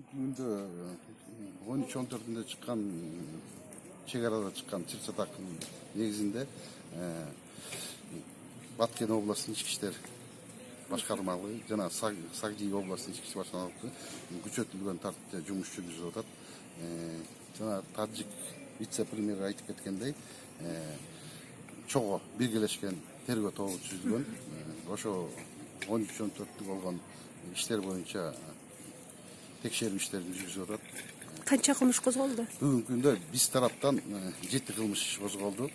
Күндө 13-14-нде чыккан чек арада чыккан чыр чатактын негизинде Баткен областынын ички иштер башкармалыгы жана Сагдии областынын ички иштер башкармалыгы күчөтүлгөн тартипте жумуш жүргүзүп атат. Жана тажик вице-премьер айтып кеткендей, чогуу биргелешкен тергөө тобу түзүлгөн. Ошо 13-14 болгон иштер боюнча текшерүү иштерин жүргүзүп атат. Канча кылмыш козголду? Бүгүнкү күндө биз тараптан 7 кылмыш козголду.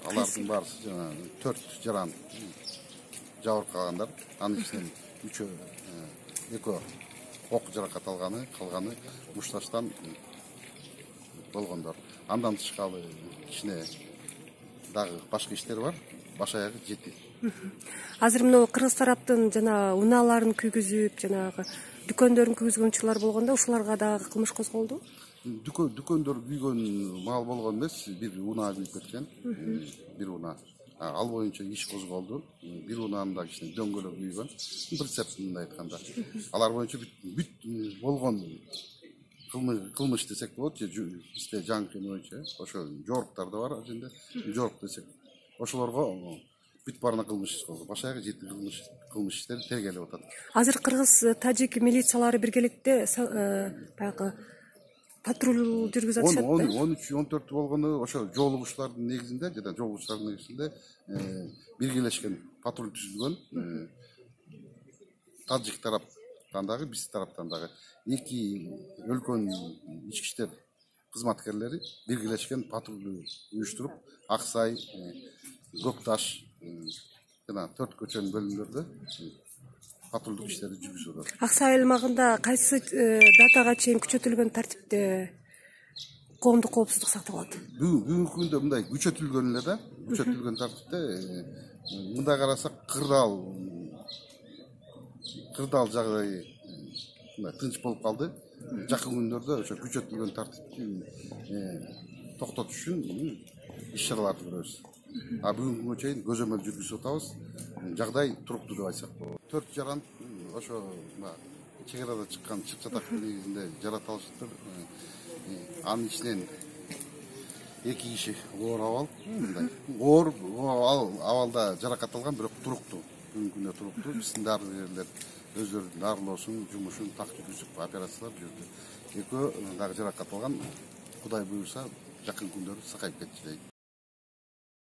Алардын баарысы жана 4 жаран жабыркагандар. Анын ичинен 2 ок жаракат алганы, калганы мушташтан болгондор. Андан тышкары кичине дагы башка иштер бар. Баш аягы 7. Азыр мына кыргыз тараптын жана унааларын күйгүзүп, жанагы дүкөндөрүн күйгүзгөн учурлар болгондо ушуларга дагы кылмыш козголду. Дүкөндөр күйгөн маал болгон эмес, бир унаа күйүп кеткен. Бир унаа. Ал боюнча иш козголду. Бир унаанын да кичине дөңгөлөк күйгөн. Прицеп мындай айтканда. Алар боюнча бүт болгон кылмыш десек болот. Бизде жаңы боюнча ошо жоруктар да бар ачында. Жорук десек. Ошолорго бүт баарына кылмыш кылды. Баш аягы 7 кылмыш иштери тергелип атат. Азыр кыргыз тажик милициялары биргеликте баягы патруль жүргүзүп атышат да. 13-14 болгону ошо жолугучлардын негизинде жана жолугучлардын негизинде биргелешкен патруль түзүлгөн. Тажик тараптан дагы, биз тараптан дагы 2 өлкөнүн ички иштер кызматкерлери биргелешкен патруль уюштуруп, Аксай, Көкташ жана 4 көчөнүн бөлүмдөрүндө патрулдук иштерди жүргүзүп атат. Аксай аймагында кайсы датага чейин күчөтүлгөн тартипте коомдук коопсуздук сакталат? Бүгүнкү күндө мындай күчөтүлгөн эле да, күчөтүлгөн тартипте мындай карасак кырдаал жагдай тынч болуп калды. Жакын күндөрдө ошо күчөтүлгөн тартипти токтотуш үчүн иш-чараларды көрөбүз. Бүгүнкү күнгө чейин көзөмөл жүргүзүп атабыз. Жагдай туруктуу деп айтсак болот. 4 жаран ошо чек арада чыккан чыр чатактын негизинде жаратылыштыр. Анын ичинен 2 киши оор абал, мындай. Оор абалда жаракат алган, бирок туруктуу. Бүгүнкү күндө туруктуу. Биздин дарыгерлер өздөрүнүн дарылоосун, жумушун так жүргүзүп операциялар жүрдү. Экөө дагы жаракат алган. Кудай буйруса, жакын күндөрү сакайып кетчү дейт.